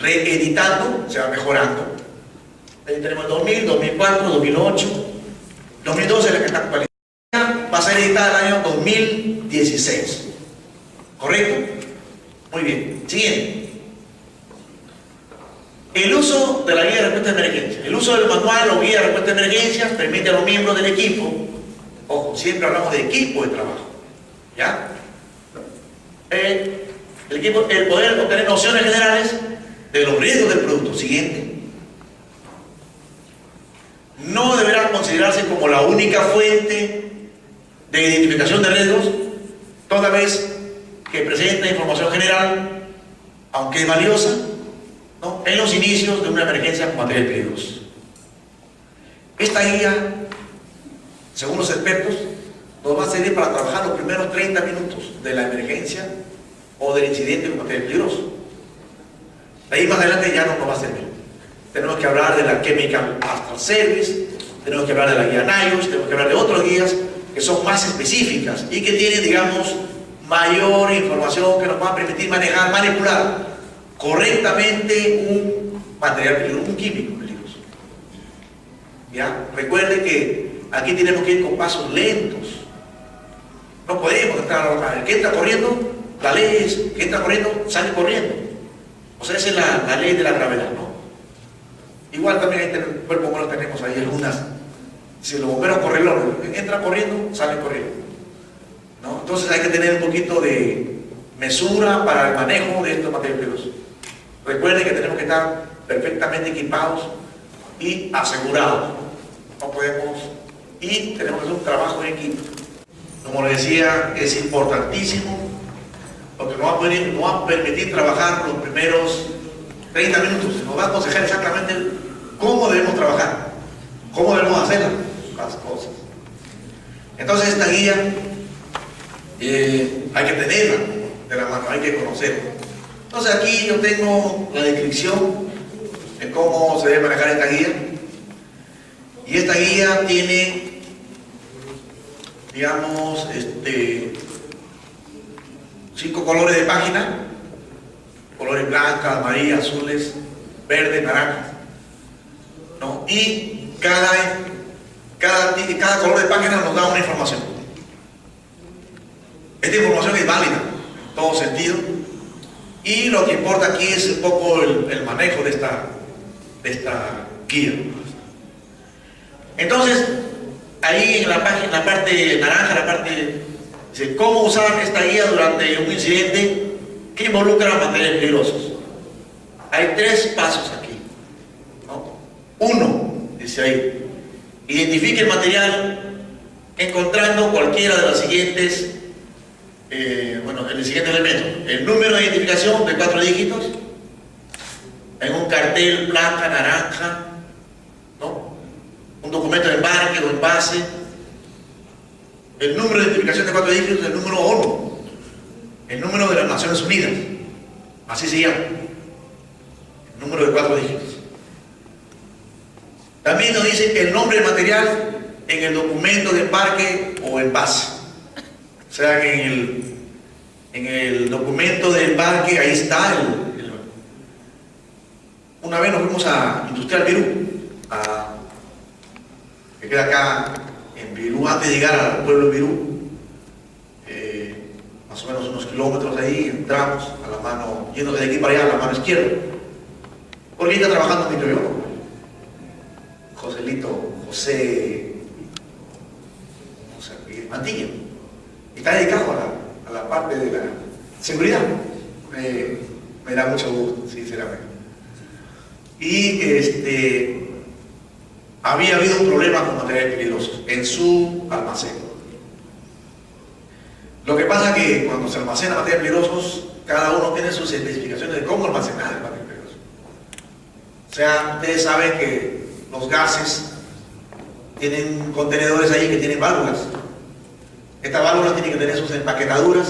reeditando, se va mejorando. Ahí tenemos 2000, 2004, 2008, 2012 la que está actualizada, va a ser editada el año 2016. ¿Correcto? Muy bien. Siguiente. El uso de la guía de respuesta de emergencia. El uso del manual o guía de respuesta de emergencia permite a los miembros del equipo, ojo, siempre hablamos de equipo de trabajo, ¿ya? El poder obtener nociones generales de los riesgos del producto. Siguiente. No deberá considerarse como la única fuente de identificación de riesgos, toda vez que presenta información general, aunque es valiosa, ¿no?, en los inicios de una emergencia con materiales peligrosos. Esta guía, según los expertos, nos va a servir para trabajar los primeros 30 minutos de la emergencia o del incidente con material peligroso. De ahí más adelante ya no nos va a servir. Tenemos que hablar de la Chemical After Service, tenemos que hablar de la guía NIOSH, tenemos que hablar de otras guías que son más específicas y que tienen, digamos, mayor información que nos va a permitir manejar, manipular correctamente un material peligroso, un químico peligroso. ¿Ya? Recuerde que aquí tenemos que ir con pasos lentos. No podemos entrar, el que entra corriendo, la ley es que entra corriendo, sale corriendo. O sea, esa es la ley de la gravedad, ¿no? Igual también en el cuerpo humano tenemos ahí algunas. Si los bomberos corredores entran corriendo, salen corriendo, ¿no? Entonces hay que tener un poquito de mesura para el manejo de estos materiales peligrosos. Recuerden que tenemos que estar perfectamente equipados y asegurados. No podemos, y tenemos que hacer un trabajo en equipo. Como les decía, es importantísimo, porque nos va a permitir trabajar los primeros 30 minutos. Nos va a aconsejar exactamente cómo debemos trabajar, cómo debemos hacer las cosas. Entonces esta guía hay que tenerla de la mano, hay que conocerla. Entonces aquí yo tengo la descripción de cómo se debe manejar esta guía. Y esta guía tiene, digamos, 5 colores de página: colores blancas, amarillas, azules, verdes, naranjas, ¿no? Y cada color de página nos da una información. Esta información es válida en todo sentido, y lo que importa aquí es un poco el manejo de esta guía. Entonces, ahí en la página, la parte naranja, la parte dice cómo usar esta guía durante un incidente que involucra materiales peligrosos. Hay 3 pasos aquí, ¿no? 1, dice ahí, identifique el material encontrando cualquiera de los siguientes, el siguiente elemento: el número de identificación de 4 dígitos en un cartel blanca, naranja, ¿no?, un documento de embarque o envase, el número de identificación de 4 dígitos, el número ONU, el número de las Naciones Unidas, así se llama, el número de 4 dígitos. También nos dice el nombre del material en el documento de embarque o envase. O sea que en el documento de embarque ahí está una vez nos fuimos a Industrial Virú, que queda acá en Virú, antes de llegar al pueblo de Virú, más o menos unos kilómetros de ahí, entramos a la mano, yendo de aquí para allá a la mano izquierda, porque ahí está trabajando mi biólogo, José Mantilla, y está dedicado a la parte de la seguridad. Me da mucho gusto, sinceramente. Y había habido un problema con materiales peligrosos en su almacén. Lo que pasa es que cuando se almacena materiales peligrosos, cada uno tiene sus especificaciones de cómo almacenar el material peligroso. O sea, ustedes saben que los gases tienen contenedores ahí que tienen válvulas. Estas válvulas tienen que tener sus empaquetaduras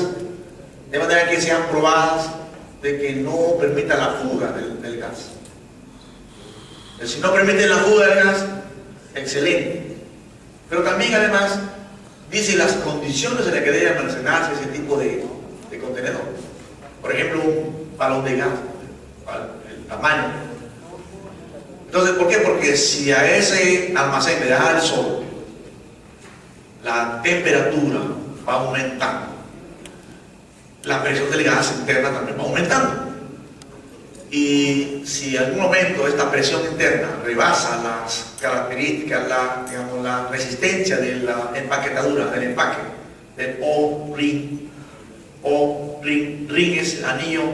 de manera que sean probadas de que no permita la fuga del gas. Si no permiten la fuga del gas, excelente. Pero también, además, dice las condiciones en las que debe almacenarse ese tipo de contenedor. Por ejemplo, un balón de gas, tamaño. Entonces, ¿por qué? Porque si a ese almacén le da el sol, la temperatura va aumentando, la presión del gas interna también va aumentando. Y si en algún momento esta presión interna rebasa las características, digamos, la resistencia de la empaquetadura, del empaque, del O-ring, ring es anillo,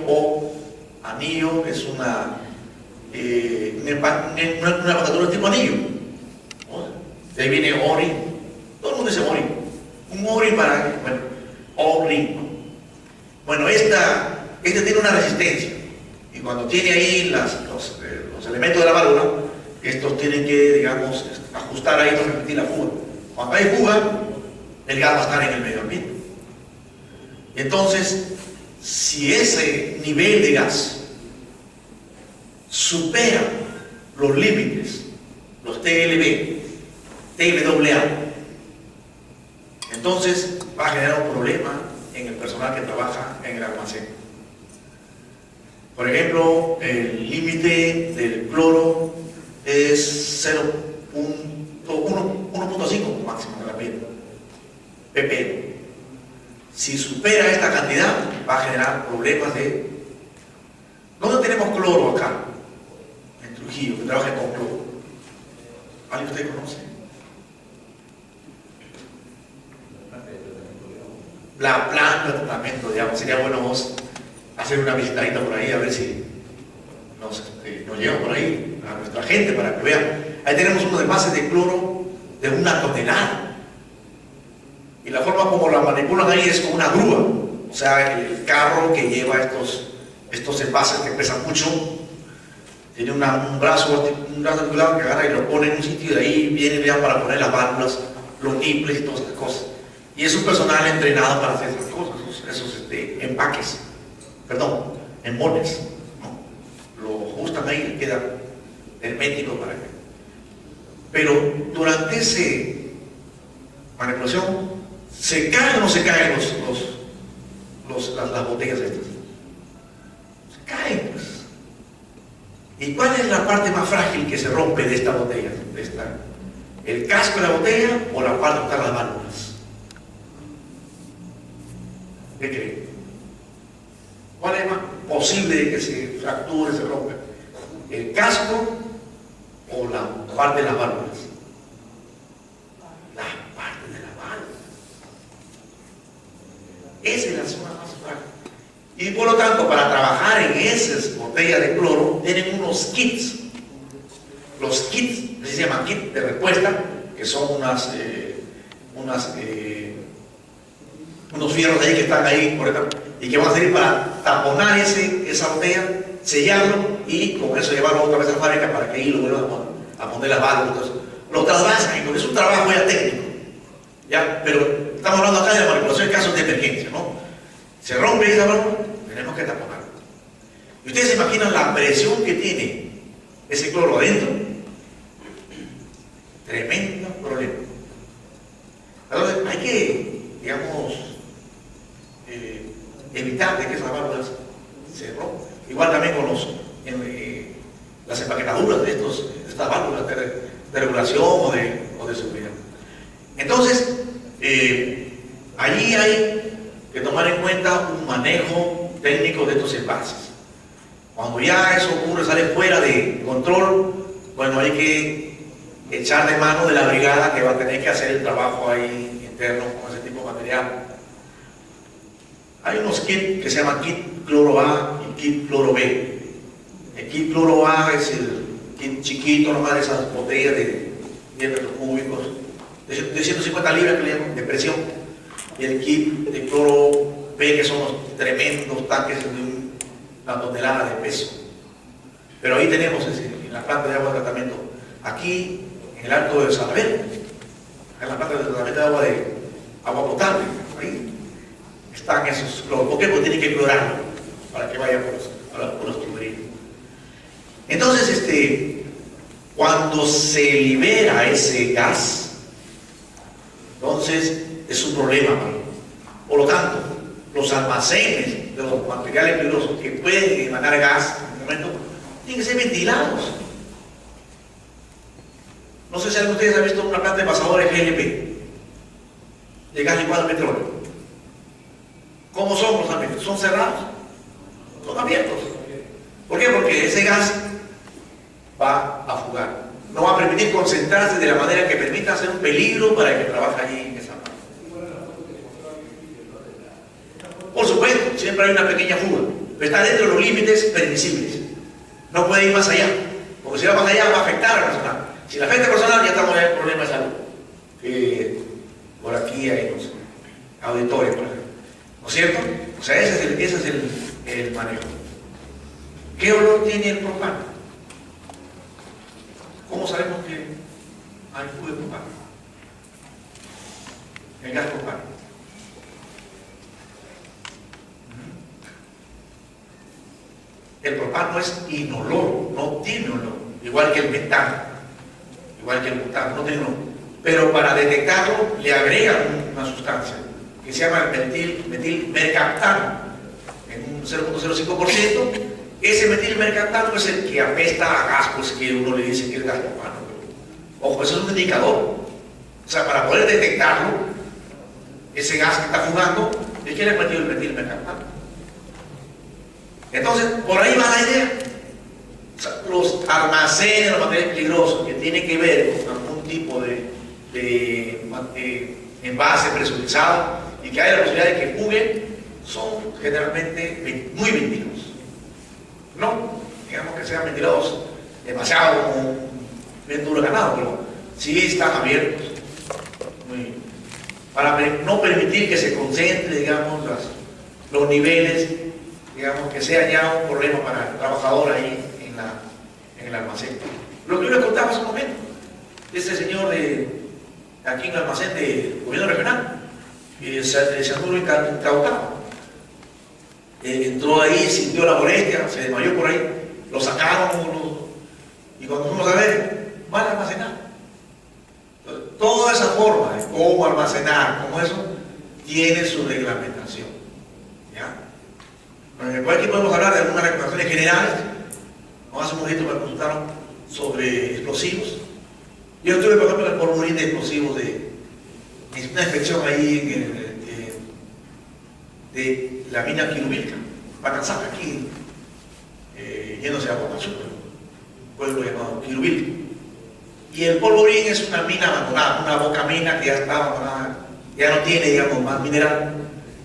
anillo es una empaquetadura tipo anillo, ¿no? De ahí viene O-ring, todo el mundo dice O-ring, un O-ring para, bueno, O-ring, ¿no? Bueno, este tiene una resistencia. Y cuando tiene ahí los elementos de la válvula, estos tienen que, digamos, ajustar ahí para permitir la fuga. Cuando hay fuga, el gas va a estar en el medio ambiente. Entonces, si ese nivel de gas supera los límites, los TLB, TLWA, entonces va a generar un problema en el personal que trabaja en el almacén. Por ejemplo, el límite del cloro es 1.5 máximo de la ppm. Si supera esta cantidad, va a generar problemas de... ¿Dónde tenemos cloro acá? En Trujillo, que trabaja con cloro. ¿Alguien usted conoce? La planta de tratamiento, digamos, sería bueno vos hacer una visitadita por ahí, a ver si nos llevan por ahí a nuestra gente para que vean. Ahí tenemos unos envases de cloro de 1 tonelada. Y la forma como la manipulan ahí es con una grúa. O sea, el carro que lleva estos envases que pesan mucho, tiene un brazo articulado que agarra y lo pone en un sitio y de ahí viene ya para poner las válvulas, los nipples y todas esas cosas. Y es un personal entrenado para hacer esas cosas, esos empaques. Perdón, embones, ¿no? Lo ajustan ahí y queda hermético para que. Pero durante esa manipulación, ¿se caen o no se caen las botellas estas? Se caen, pues. ¿Y cuál es la parte más frágil que se rompe de esta botella? ¿El casco de la botella o la parte donde están las válvulas? ¿Qué creen? ¿Cuál es más posible que se fracture, se rompa? ¿El casco o la parte de las válvulas? La parte de las válvulas. Esa es la zona más frágil. Y por lo tanto, para trabajar en esas botellas de cloro, tienen unos kits. Los kits, se llaman kits de respuesta, que son unos fierros de ahí que están ahí, por ejemplo, y que van a servir para taponar esa botella, sellarlo y con eso llevarlo otra vez a la fábrica para que ahí lo vuelvan a poner las válvulas. Lo trasvasan, porque es un trabajo ya técnico, ¿ya? Pero estamos hablando acá de la manipulación en casos de emergencia, ¿no? Se rompe esa válvula, tenemos que taponarlo. Y ustedes se imaginan la presión que tiene ese cloro adentro. Tremendo problema. Entonces hay que, digamos, evitar de que esas válvulas se rompan. Igual también con las empaquetaduras de estas válvulas de regulación o de seguridad. Entonces, allí hay que tomar en cuenta un manejo técnico de estos envases. Cuando ya eso ocurre, sale fuera de control, bueno, hay que echar de mano de la brigada que va a tener que hacer el trabajo ahí interno con ese tipo de material. Hay unos kits que se llaman kit cloro A y kit cloro B. El kit cloro A es el kit chiquito, nomás de esas botellas de 10 metros cúbicos, de 150 libras que le llaman, de presión. Y el kit de cloro B, que son los tremendos tanques de 1 tonelada de peso. Pero ahí tenemos en la planta de agua de tratamiento, aquí en el Alto de Salabel, en la planta de tratamiento de agua potable, ahí están esos cloros. ¿Por qué? Porque tienen que clorarlo para que vaya por los tuberías. Entonces, cuando se libera ese gas, entonces es un problema. Por lo tanto, los almacenes de los materiales peligrosos que pueden emanar gas en un momento tienen que ser ventilados. No sé si alguno de ustedes ha visto una planta de pasadores GLP, de gas licuado de petróleo. ¿Cómo son los ambientes? Son cerrados, son abiertos. ¿Por qué? Porque ese gas va a fugar. No va a permitir concentrarse de la manera que permita ser un peligro para el que trabaja allí en esa parte. Por supuesto, siempre hay una pequeña fuga, pero está dentro de los límites permisibles. No puede ir más allá, porque si va más allá va a afectar al personal. Si la afecta al personal, ya estamos en el problema de salud. Por aquí hay los auditores, por ejemplo. ¿No es cierto? O sea, ese es el manejo. ¿Qué olor tiene el propano? ¿Cómo sabemos que hay fuga de propano? El gas propano. El propano es inoloro, no tiene olor, igual que el metano, igual que el butano, no tiene olor. Pero para detectarlo le agregan una sustancia que se llama metilmercaptano en un 0.05%. Ese metilmercaptano es el que apesta a gas, pues que uno le dice que es gas propano. Pero, ojo, eso es un indicador. O sea, para poder detectarlo, ese gas que está fugando, ¿de quién le ha metido el metilmercaptano? Entonces, por ahí va la idea. O sea, los almacenes, los materiales peligrosos que tienen que ver con algún tipo de envase presurizado y que haya la posibilidad de que fuguen, son generalmente muy ventilados. No, digamos que sean ventilados demasiado como bien duro ganado, pero sí están abiertos. Para no permitir que se concentre, digamos, los niveles, digamos, que sea ya un problema para el trabajador ahí en el almacén. Lo que yo les contaba hace un momento, este señor aquí en el almacén del gobierno regional, se anduvo incautado. Entró ahí, sintió la molestia, se desmayó por ahí, lo sacaron y cuando fuimos a ver, van a almacenar. Entonces, toda esa forma de cómo almacenar, cómo eso, tiene su reglamentación. ¿Ya? Por aquí podemos hablar de algunas recomendaciones generales. No hace un momento me consultaron sobre explosivos. Yo estuve, por ejemplo, en el polvorín de explosivos de una inspección ahí de la mina Quirubilca, Pacazaca, aquí, yéndose a Guamazú, un pueblo llamado Quirubilca. Y el polvorín es una mina abandonada, una boca mina que ya está abandonada, ya no tiene, digamos, más mineral,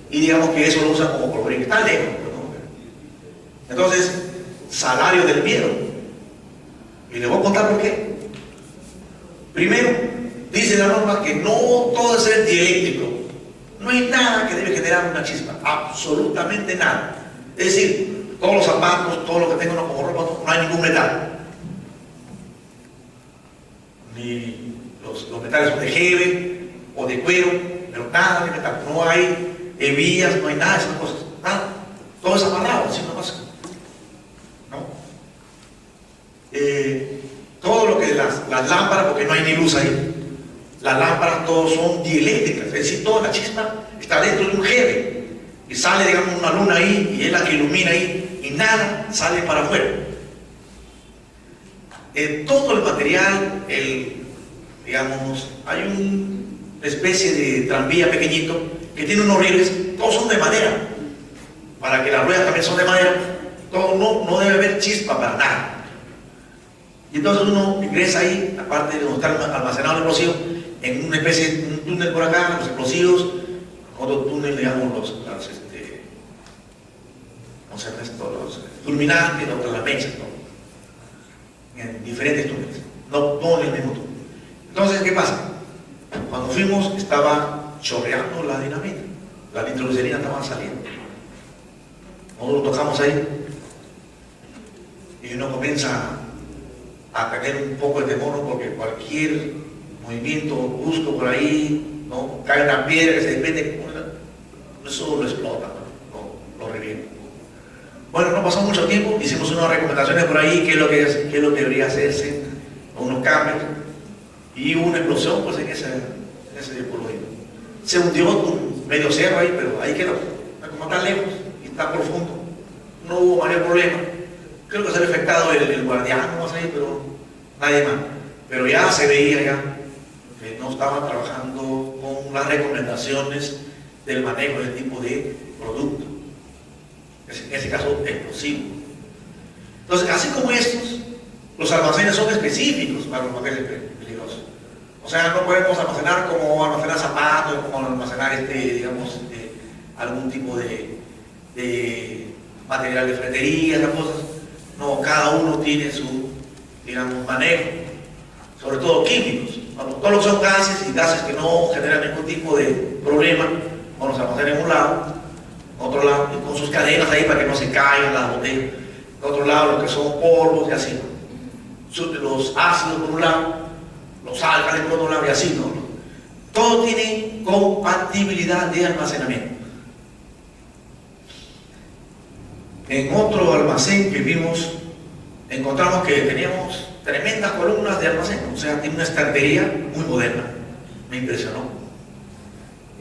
y digamos que eso lo usan como polvorín, está lejos, ¿no? Entonces, salario del miedo. Y les voy a contar por qué. Primero, dice la norma que no todo es ser dieléctrico. No hay nada que debe generar una chispa, absolutamente nada. Es decir, todos los zapatos, todo lo que tengo como ropa, no hay ningún metal. Ni los metales son de jeve o de cuero, pero nada de metal. No hay hebillas, no hay nada de esas cosas. Nada. Todo es amarrado, así nomás. ¿No? Todo lo que las lámparas, porque no hay ni luz ahí. Las lámparas todos son dieléctricas, es decir, toda la chispa está dentro de un jeve y sale, digamos, una luna ahí y es la que ilumina ahí y nada sale para afuera. Todo el material, digamos, hay una especie de tranvía pequeñito que tiene unos rieles, todos son de madera, para que las ruedas también son de madera, todo, no debe haber chispa para nada. Y entonces uno ingresa ahí, aparte de donde está almacenado el explosivo, en una especie de un túnel por acá, los explosivos, otro túnel, digamos, los fulminantes, las mechas, ¿no? En diferentes túneles, no en el mismo túnel. Entonces, ¿qué pasa? Cuando fuimos, estaba chorreando la dinamita, la nitroglicerina estaba saliendo. Nosotros lo tocamos ahí y uno comienza a tener un poco de temor, ¿no? Porque cualquier movimiento brusco por ahí, ¿no? Cae una piedra que se desprende, eso lo explota, ¿no? Lo revienta. Bueno, no pasó mucho tiempo, hicimos unas recomendaciones por ahí, qué es lo que debería hacerse, unos cambios, y hubo una explosión pues en ese polvorín. Se hundió un medio cerro ahí, pero ahí quedó, como está lejos y está profundo, no hubo mayor problema. creo que se había afectado el guardián, no sé, pero nadie más. Pero ya se veía ya que no estaban trabajando con las recomendaciones del manejo de este tipo de producto, en ese caso explosivo. Entonces, así como estos, los almacenes son específicos para los materiales peligrosos. O sea, no podemos almacenar como almacenar zapatos, como almacenar digamos, algún tipo de material de ferretería, esas cosas. No, cada uno tiene su, digamos, manejo, sobre todo químicos. Bueno, todos los que son gases y gases que no generan ningún tipo de problema, o los almacenan en un lado, otro lado, y con sus cadenas ahí para que no se caigan las botellas. De otro lado, lo que son polvos y así. Los ácidos por un lado, los álcalis por otro lado y así, ¿no? Todo tiene compatibilidad de almacenamiento. En otro almacén que vimos, encontramos que teníamos tremendas columnas de almacén, o sea, tiene una estantería muy moderna, me impresionó.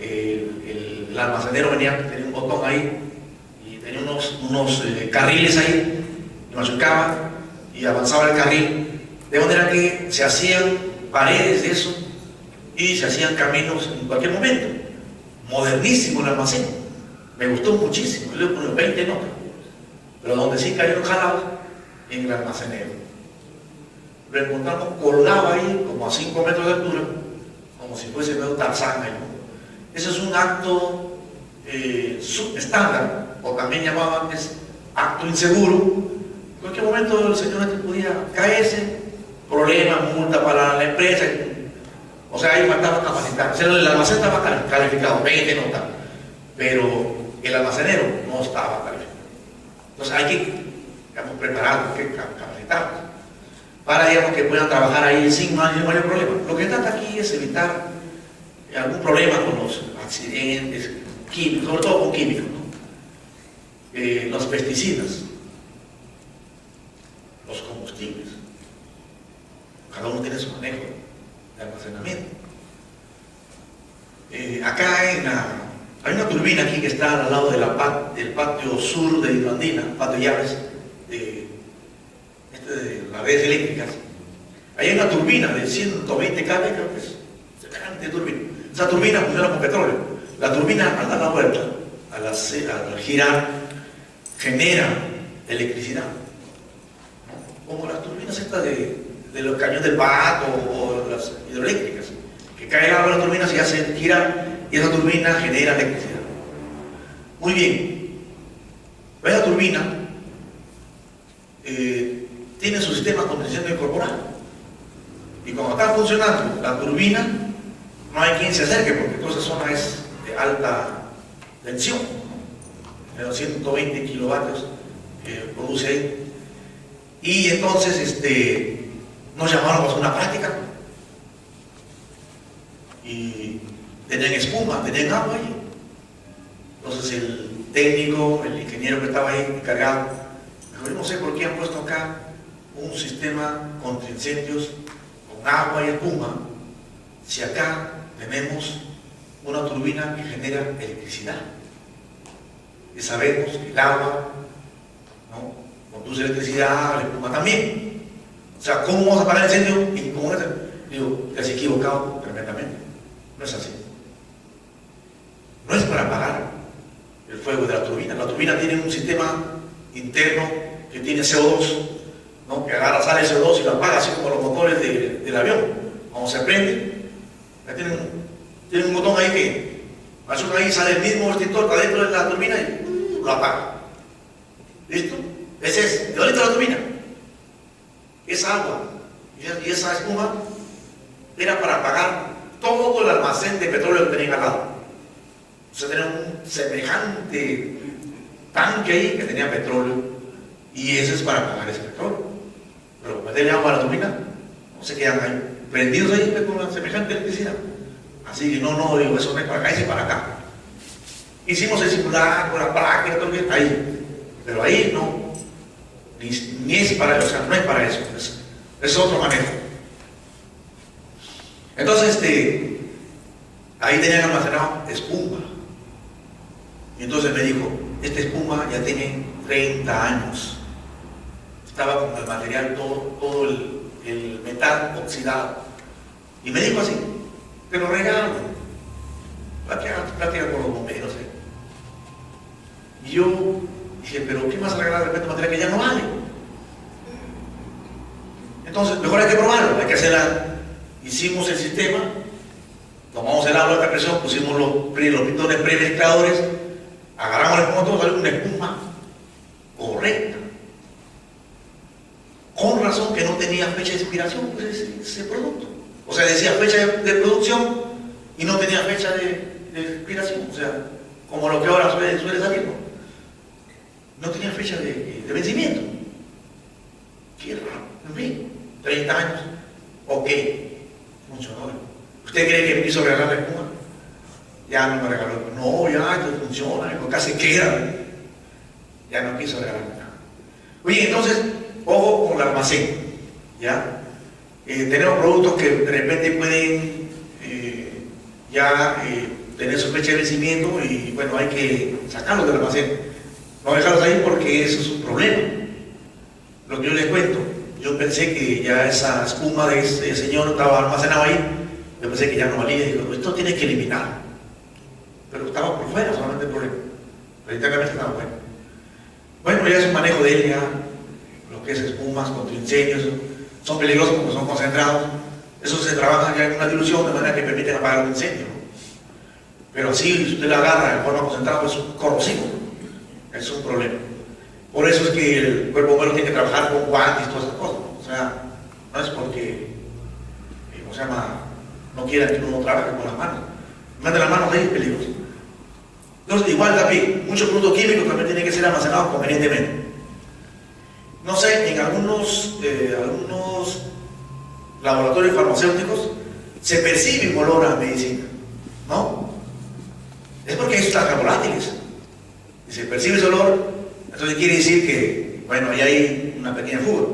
El almacenero tenía un botón ahí y tenía unos carriles ahí, y machucaba y avanzaba el carril, de manera que se hacían paredes de eso y se hacían caminos en cualquier momento. Modernísimo el almacén, me gustó muchísimo, yo le puse 20 notas, pero donde sí cayeron jalados, en el almacenero. Lo encontramos colgado ahí, como a 5 metros de altura, como si fuese medio Tarzán ahí, ¿no? Ese es un acto subestándar, o también llamado antes acto inseguro. En cualquier momento el señor podía caerse, problema, multa para la empresa. O sea, ahí faltaba capacitar. O sea, el almacén estaba calificado, 20 notas, pero el almacenero no estaba calificado. Entonces hay que, digamos, prepararlos, que capacitarlos, para, digamos, que puedan trabajar ahí sin mayor problema. Lo que trata aquí es evitar algún problema con los accidentes químicos, sobre todo con químicos, ¿no? Los pesticidas, los combustibles, cada uno tiene su manejo de almacenamiento. Acá hay una turbina aquí que está al lado del patio sur de Hidroandina, patio llaves de las redes eléctricas. Hay una turbina de 120 kV, creo que es semejante turbina. Esa turbina funciona con petróleo. La turbina, al dar la vuelta, al girar, genera electricidad, ¿no? Como las turbinas estas de los cañones del Pato o las hidroeléctricas, que cae el agua en la turbina, se hace girar y esa turbina genera electricidad. Muy bien. Esa turbina tiene su sistema de condicionamiento incorporado. Y cuando está funcionando la turbina, no hay quien se acerque porque toda esa zona es de alta tensión, de 120 kilovatios que produce ahí. Y entonces nos llamaron a hacer una práctica y tenían espuma, tenían agua ahí. Entonces el técnico, el ingeniero que estaba ahí encargado, dijo: yo no sé por qué han puesto acá un sistema contra incendios con agua y espuma, si acá tenemos una turbina que genera electricidad. Y sabemos que el agua, ¿no?, conduce electricidad, la espuma también. O sea, ¿cómo vamos a apagar el incendio? Y ¿cómo es? Digo, te has equivocado tremendamente. No es así. No es para apagar el fuego de la turbina. La turbina tiene un sistema interno que tiene CO2, ¿no?, que agarra, sale el CO2 y lo apaga, así como los motores del avión. Cuando se prende, tienen un botón ahí que machuca ahí, sale el mismo extintor para dentro de la turbina y lo apaga. ¿Listo? Ese es, ¿de dónde está la turbina? Esa agua y esa espuma era para apagar todo el almacén de petróleo que tenían al lado. O sea, tenían un semejante tanque ahí que tenía petróleo, y eso es para apagar ese petróleo. Pero meterle agua a la turbina, no se quedan ahí prendidos ahí con la semejante electricidad. Así que no, digo, eso no es para acá, es para acá. Hicimos el simulacro, la práctica, todo bien, ahí. Pero ahí no, ni es para eso, o sea, no es para eso, es otro manejo. Entonces, ahí tenían almacenado espuma. Y entonces me dijo: esta espuma ya tiene 30 años. estaba con el material, todo el metal oxidado. Y me dijo así, te lo regalo, plática con los bomberos. Y yo dije, pero ¿qué más a regalar de repente material que ya no vale? Entonces, mejor hay que probarlo, hay que hacerla. Hicimos el sistema, tomamos el agua de alta presión, pusimos los pitones premezcladores, agarramos la espuma, todo salió una espuma correcta. Con razón que no tenía fecha de expiración, pues ese producto. O sea, decía fecha de producción y no tenía fecha de expiración. O sea, como lo que ahora suele salir, no tenía fecha de vencimiento. Qué raro. En fin, 30 años. Ok, funcionó. ¿Usted cree que me quiso regalar la espuma? Ya no me regaló. No, ya, esto funciona, acá se queda. Ya no quiso regalarme nada. Oye, entonces, ojo con el almacén, ¿ya? Tenemos productos que de repente pueden tener su fecha de vencimiento y bueno, hay que sacarlos del almacén. No dejarlos ahí porque eso es un problema. Lo que yo les cuento, yo pensé que ya esa espuma de ese señor estaba almacenada ahí, yo pensé que ya no valía y digo, esto tiene que eliminar. Pero estaba por fuera solamente el problema. Pero internamente estaba bueno. Bueno, ya es un manejo de él, ya lo que es espumas contra incendios, son peligrosos porque son concentrados. Eso se trabaja ya en una dilución de manera que permiten apagar un incendio, ¿no? Pero así, si usted la agarra en forma concentrada, pues es corrosivo. Es un problema. Por eso es que el cuerpo bombero tiene que trabajar con guantes y todas esas cosas, ¿no? O sea, no es porque, ¿cómo se llama? No quieran que uno trabaje con las manos. Mande las manos ahí es peligroso. Entonces, igual también, muchos productos químicos también tienen que ser almacenados convenientemente. No sé, en algunos laboratorios farmacéuticos se percibe un olor a medicina, ¿no? Es porque hay sustancias volátiles. Y se percibe ese olor, entonces quiere decir que, bueno, ahí hay una pequeña fuga.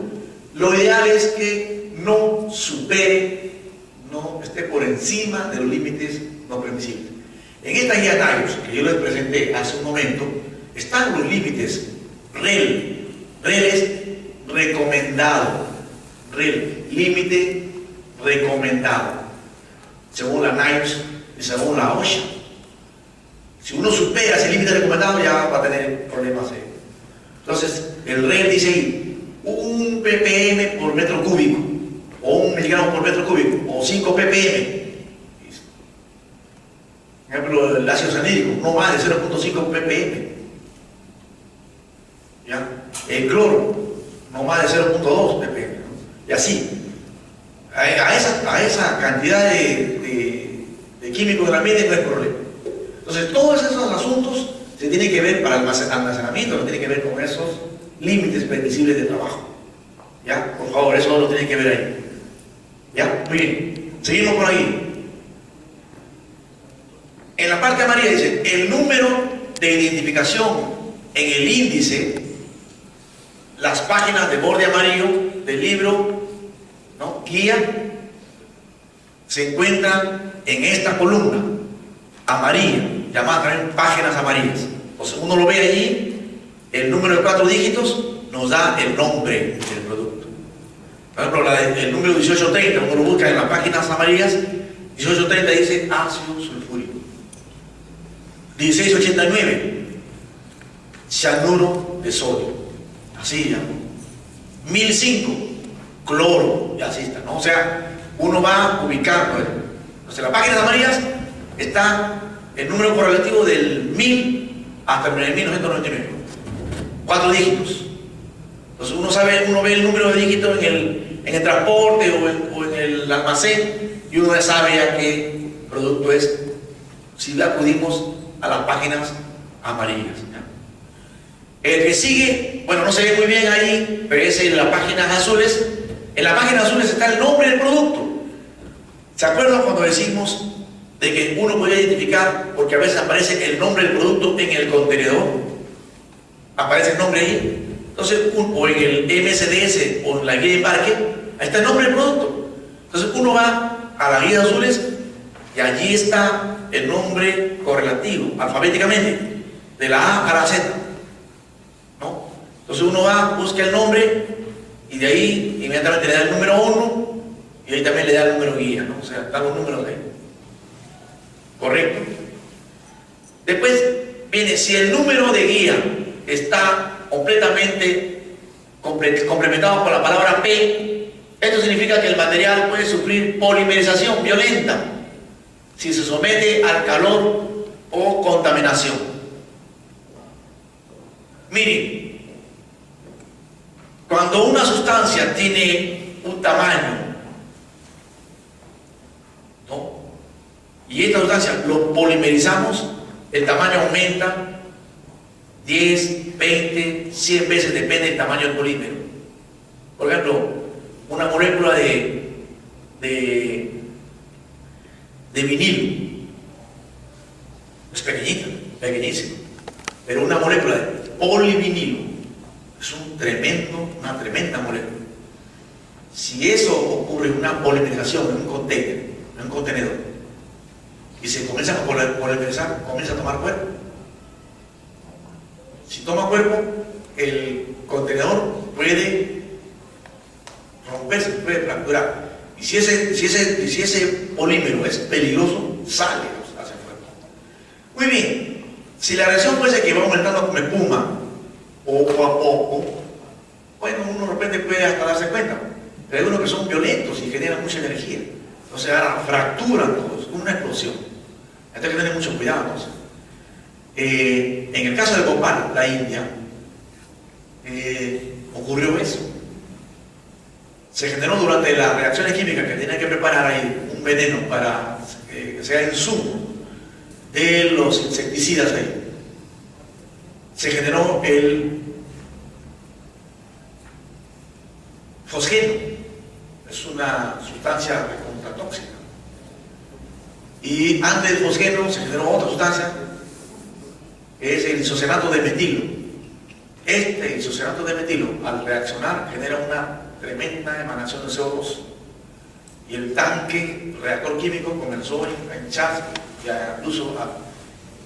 Lo ideal es que no supere, no esté por encima de los límites no permisibles. En esta guía TAIOS que yo les presenté hace un momento, están los límites REL. REL es recomendado. REL, límite recomendado. Según la NIOSH y según la OSHA. Si uno supera ese límite recomendado, ya va a tener problemas. Entonces, el REL dice ahí, 1 ppm por metro cúbico, o 1 miligramo por metro cúbico, o 5 ppm. Por ejemplo, el ácido salicílico, no más de 0.5 ppm. ¿Ya? El cloro, no más de 0.2 ppm. ¿No? Y así. A esa cantidad de químicos del ambiente no hay problema. Entonces, todos esos asuntos se tienen que ver para el almacenamiento, no tienen que ver con esos límites permisibles de trabajo. ¿Ya? Por favor, eso lo tienen que ver ahí. ¿Ya? Muy bien. Seguimos por ahí. En la parte amarilla dice, el número de identificación en el índice, las páginas de borde amarillo del libro, ¿no? Guía, se encuentran en esta columna amarilla, llamada también páginas amarillas. Entonces uno lo ve allí, el número de 4 dígitos nos da el nombre del producto. Por ejemplo, el número 1830, uno lo busca en las páginas amarillas, 1830 dice ácido sulfúrico. 1689, cianuro de sodio, así ya. 1005, cloro, y así está, ¿no? O sea, uno va ubicando. Entonces, en las páginas amarillas está el número correlativo del 1000 hasta el 1999, 4 dígitos. Entonces, uno ve el número de dígitos en el transporte o en el almacén y uno ya sabe ya qué producto es, si acudimos a las páginas amarillas, ¿ya? El que sigue, bueno, no se ve muy bien ahí, pero es en las páginas azules. En las páginas azules está el nombre del producto. ¿Se acuerdan cuando decimos de que uno puede identificar, porque a veces aparece el nombre del producto en el contenedor? Aparece el nombre ahí. Entonces, o en el MSDS o en la guía de embarque, ahí está el nombre del producto. Entonces uno va a las guías azules y allí está el nombre correlativo, alfabéticamente, de la A a la Z, ¿no? Entonces uno va, busca el nombre y de ahí inmediatamente le da el número 1 y ahí también le da el número guía, ¿no? O sea, están los números ahí. ¿Correcto? Después viene, si el número de guía está completamente complementado por la palabra P, esto significa que el material puede sufrir polimerización violenta si se somete al calor o contaminación. Miren, cuando una sustancia tiene un tamaño, ¿no?, y esta sustancia lo polimerizamos, el tamaño aumenta 10, 20, 100 veces, depende del tamaño del polímero. Por ejemplo, una molécula de vinilo es pequeñita, pequeñísima, pero una molécula de polivinilo es una tremenda molécula. Si eso ocurre en una polimerización en un container, en un contenedor, y se comienza a polimerizar, comienza a tomar cuerpo. Si toma cuerpo, el contenedor puede romperse, puede fracturar. Y si ese polímero es peligroso, sale hacia afuera. Muy bien, si la reacción fuese que va aumentando como espuma, poco a poco, bueno, uno de repente puede hasta darse cuenta. Pero hay unos que son violentos y generan mucha energía. Entonces ahora fracturan todos, como una explosión. Hay que tener mucho cuidado, entonces. En el caso de Bhopal, la India, ocurrió eso. Se generó durante las reacciones químicas que tenían que preparar ahí un veneno para que sea insumo de los insecticidas ahí. Se generó el fosgeno, es una sustancia tóxica. Y antes del fosgeno se generó otra sustancia, que es el isocenato de metilo. Este isocenato de metilo, al reaccionar, genera una tremenda emanación de CO2. Y el tanque, el reactor químico, comenzó a hincharse, incluso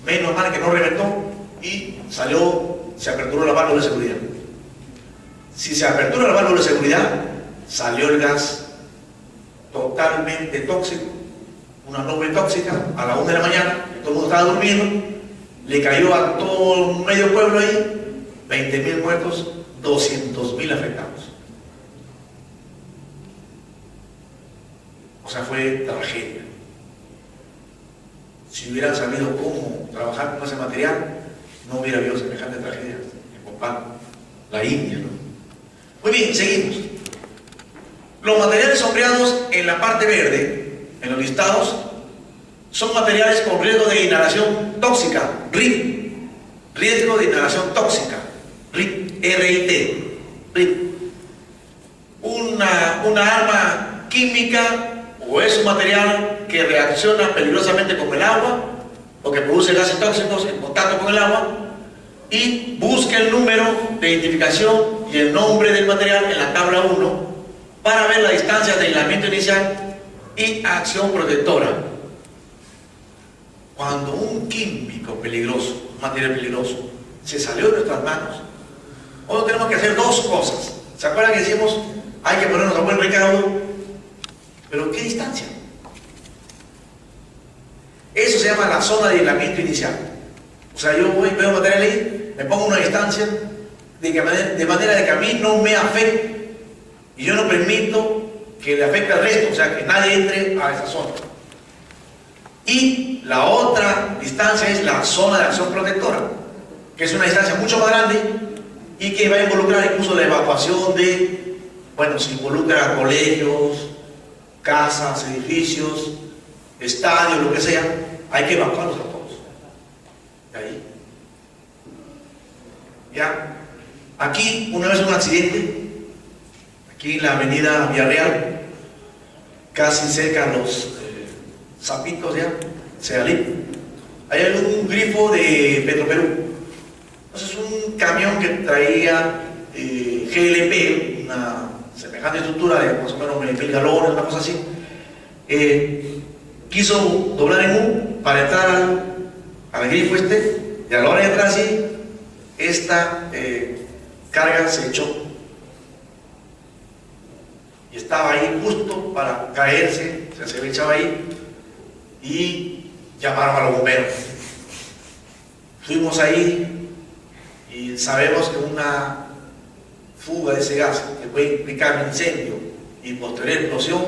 menos mal que no reventó, y se aperturó la válvula de seguridad. Si se apertura la válvula de seguridad, salió el gas totalmente tóxico, una nube tóxica, a la 1 de la mañana, todo el mundo estaba durmiendo, le cayó a todo medio pueblo ahí, 20.000 muertos, 200.000 afectados. O sea, fue tragedia. Si hubieran sabido cómo trabajar con ese material, no hubiera habido semejante tragedia en Bhopal, la India, ¿no? Muy bien, seguimos. Los materiales sombreados en la parte verde, en los listados, son materiales con riesgo de inhalación tóxica, RIT, riesgo de inhalación tóxica, RIT, R-I-T, RIT. Una arma química o es un material que reacciona peligrosamente con el agua o que produce gases tóxicos en contacto con el agua, y busca el número de identificación y el nombre del material en la tabla 1 para ver la distancia de aislamiento inicial y acción protectora. Cuando un químico peligroso, un material peligroso, se salió de nuestras manos, hoy tenemos que hacer dos cosas. ¿Se acuerdan que decimos hay que ponernos a buen recaudo? ¿Pero qué distancia? Eso se llama la zona de aislamiento inicial. O sea, yo voy, veo material ahí, me pongo una distancia de manera de que a mí no me afecte y yo no permito que le afecte al resto, o sea, que nadie entre a esa zona. Y la otra distancia es la zona de acción protectora, que es una distancia mucho más grande y que va a involucrar incluso la evacuación de, bueno, se involucra a colegios, casas, edificios, estadios, lo que sea, hay que evacuarlos a todos. De ahí. Ya. Aquí, una vez un accidente, aquí en la avenida Villarreal, casi cerca de los Zapitos, ya, Sealip, hay un grifo de Petroperú. Entonces, un camión que traía GLP, una semejante estructura de más o menos 1000 galones, una cosa así, quiso doblar en U para entrar al grifo y a la hora de entrar así, esta carga se echó y estaba ahí justo para caerse, se había echado ahí y llamaron a los bomberos. Fuimos ahí y sabemos que una fuga de ese gas que puede implicar un incendio y posterior explosión,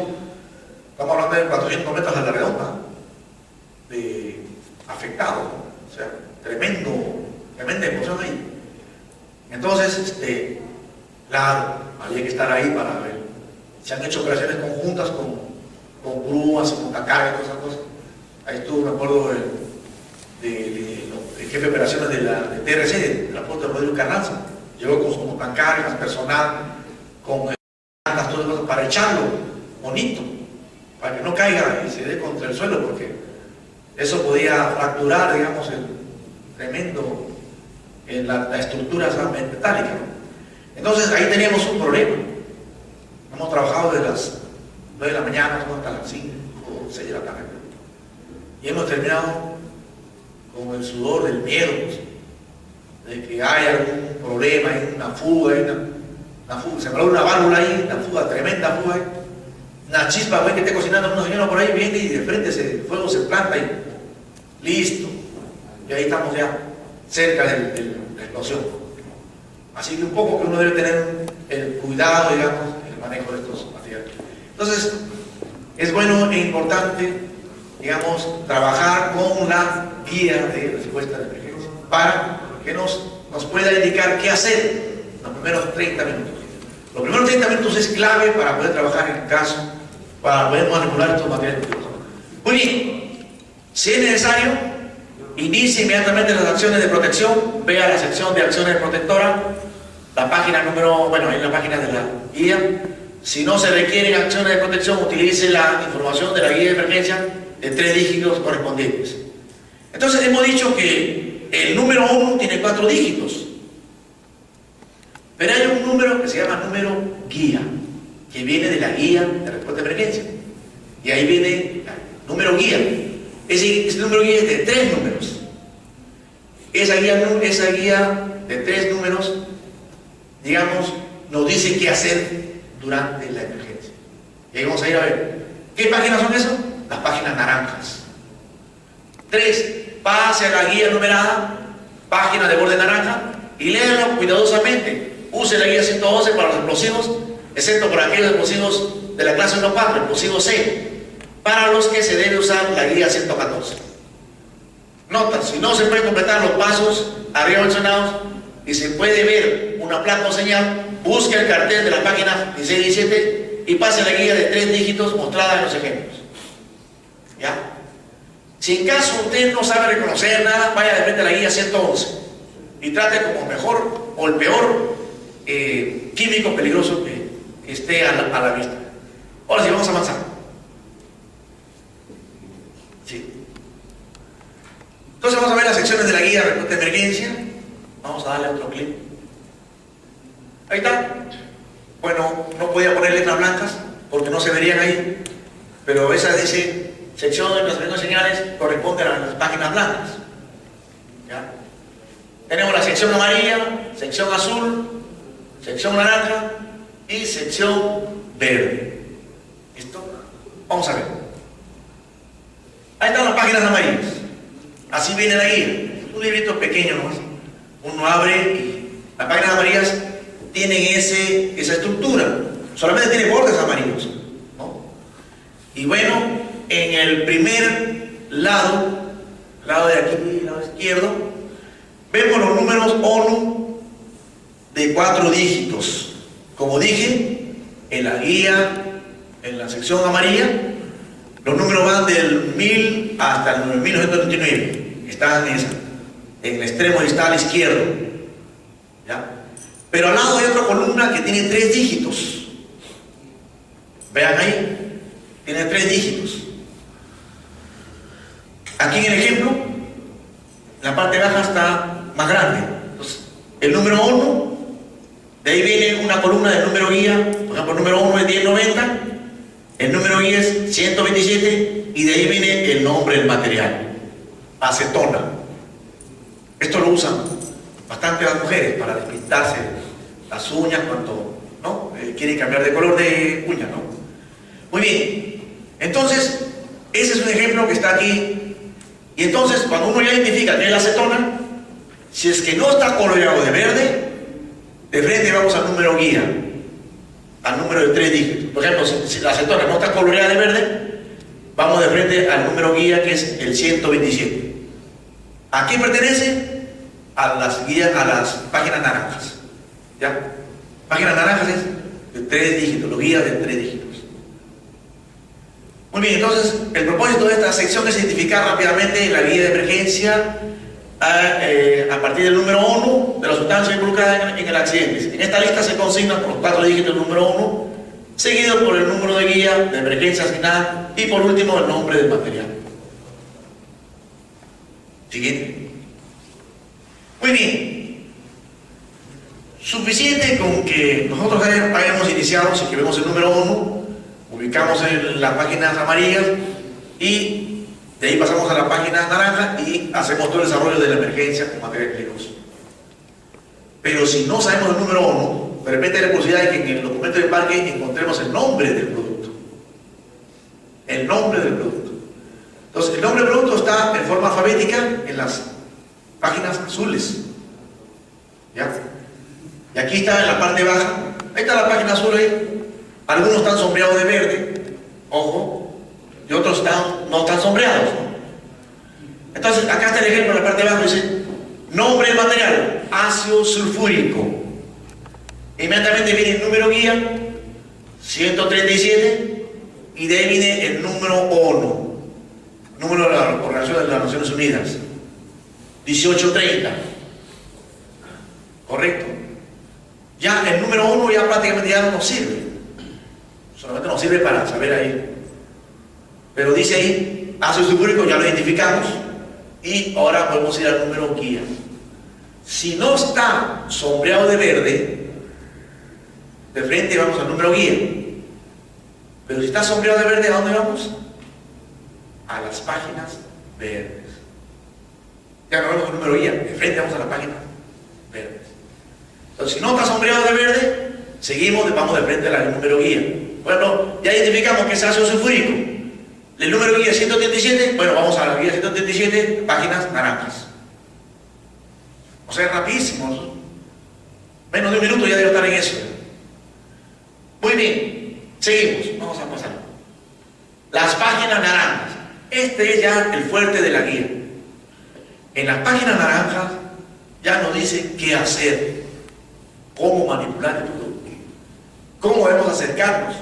estamos hablando de 400 metros a la redonda de afectados, ¿no? O sea, tremenda explosión ahí. Entonces, claro, había que estar ahí para ver. Se han hecho operaciones conjuntas con grúas, con montacargas y todas esas cosas. Ahí estuvo, me acuerdo, el jefe de operaciones de TRC, del transporte de Rodrigo Carranza. Llegó con sus montacargas, personal, con todas esas cosas para echarlo bonito, para que no caiga y se dé contra el suelo, porque eso podía fracturar, digamos, la estructura metálica, ¿no? Entonces ahí teníamos un problema. Hemos trabajado desde las 9 de la mañana hasta las 5 o 6 de la tarde. Y hemos terminado con el sudor del miedo, pues, de que hay algún problema, hay una fuga, una fuga, se malogró una válvula ahí, una fuga, tremenda fuga, una chispa, güey, que esté cocinando una señora por ahí, viene y de frente el fuego se planta y listo. Y ahí estamos ya cerca de la explosión. Así que un poco que uno debe tener el cuidado, digamos, en el manejo de estos materiales. Entonces, es bueno e importante, digamos, trabajar con la guía de respuesta de emergencia para que nos pueda indicar qué hacer los primeros 30 minutos. Los primeros 30 minutos es clave para poder trabajar en el caso, para poder manipular estos materiales. Muy bien, si es necesario, inicie inmediatamente las acciones de protección, vea la sección de acciones protectoras, la página en la página de la guía. Si no se requieren acciones de protección, utilice la información de la guía de emergencia de 3 dígitos correspondientes. Entonces hemos dicho que el número 1 tiene 4 dígitos, pero hay un número que se llama número guía, que viene de la guía de respuesta de emergencia, y ahí viene el número guía. Ese número guía es de 3 números. Esa guía de 3 números, digamos, nos dice qué hacer durante la emergencia. Y ahí vamos a ir a ver. ¿Qué páginas son esas? Las páginas naranjas. 3. Pase a la guía numerada, página de borde naranja, y léanlo cuidadosamente. Use la guía 112 para los explosivos, excepto por aquellos explosivos de la clase 1.4, explosivo C, para los que se debe usar la guía 114. Nota, si no se pueden completar los pasos arriba mencionados y se puede ver una placa o señal, busque el cartel de la página 16 y 17 y pase la guía de 3 dígitos mostrada en los ejemplos. ¿Ya? Si en caso usted no sabe reconocer nada, vaya de frente a la guía 111 y trate como mejor o el peor químico peligroso que esté a la vista. Ahora sí, vamos a avanzar. Sí. Entonces vamos a ver las secciones de la guía de respuesta de emergencia. Vamos a darle otro clic. Ahí está. Bueno, no podía poner letras blancas porque no se verían ahí, pero esa dice sección de clasificación de señales, corresponde a las páginas blancas. ¿Ya? Tenemos la sección amarilla, sección azul, sección naranja y sección verde. ¿Listo? Vamos a ver. Ahí están las páginas amarillas. Así viene la guía. Un librito pequeño nomás. Uno abre y las páginas amarillas tienen esa estructura. Solamente tiene bordes amarillos, ¿no? Y bueno, en el primer lado de aquí, lado izquierdo, vemos los números ONU de 4 dígitos. Como dije, en la guía, en la sección amarilla, los números van del 1000 hasta el 1999. Están en el extremo distal izquierdo. ¿Ya? Pero al lado hay otra columna que tiene 3 dígitos. Vean ahí, tiene 3 dígitos. Aquí en el ejemplo, la parte baja está más grande. Entonces, el número 1, de ahí viene una columna del número guía. Por ejemplo, el número 1 es 1090, el número guía es 127, y de ahí viene el nombre del material, acetona. Esto lo usan bastante las mujeres para despintarse las uñas cuando, ¿no? Quieren cambiar de color de uña, ¿no? bien, entonces, ese es un ejemplo que está aquí. Y entonces, cuando uno ya identifica que es la acetona, si es que no está coloreado de verde, de frente vamos al número guía, al número de 3 dígitos. Por ejemplo, si la acetona no está coloreada de verde, vamos de frente al número guía, que es el 127. ¿A qué pertenece? A las guías, a las páginas naranjas. ¿Ya? Páginas naranjas es de 3 dígitos, los guías de 3 dígitos. Muy bien, entonces el propósito de esta sección es identificar rápidamente la guía de emergencia a partir del número 1 de la sustancia involucrada en el accidente. En esta lista se consigna por los 4 dígitos el número 1, seguido por el número de guía de emergencia asignada y por último el nombre del material. Siguiente. Muy bien. Suficiente con que nosotros hayamos iniciado, si que vemos el número 1, ubicamos en las páginas amarillas y de ahí pasamos a la página naranja y hacemos todo el desarrollo de la emergencia con material peligroso. Pero si no sabemos el número 1, de repente hay la posibilidad de que en el documento de embarque encontremos el nombre del producto. El nombre del producto. Entonces, el nombre del producto está en forma alfabética en las páginas azules. ¿Ya? Y aquí está en la parte baja. Ahí está la página azul ahí. Algunos están sombreados de verde, ojo, y otros no están sombreados, ¿no? Entonces, acá está el ejemplo en la parte de abajo, dice, nombre del material, ácido sulfúrico. Inmediatamente viene el número guía, 137, y de ahí viene el número ONU, número de la Organización de las Naciones Unidas, 1830. ¿Correcto? Ya el número 1 ya prácticamente ya no nos sirve. Solamente nos sirve para saber ahí. Pero dice ahí, ácido sulfúrico, ya lo identificamos. Y ahora podemos ir al número guía. Si no está sombreado de verde, de frente vamos al número guía. Pero si está sombreado de verde, ¿a dónde vamos? A las páginas verdes. Ya no vemos el número guía, de frente vamos a las páginas verdes. Entonces, si no está sombreado de verde, seguimos, vamos de frente al número guía. Bueno, ya identificamos que es ácido sulfúrico. El número guía 137, bueno, vamos a la guía 137, páginas naranjas. O sea, rapidísimo. Menos de un minuto ya debe estar en eso. Muy bien, seguimos, vamos a pasar. Las páginas naranjas. Este es ya el fuerte de la guía. En las páginas naranjas ya nos dice qué hacer, cómo manipular el producto, cómo debemos acercarnos,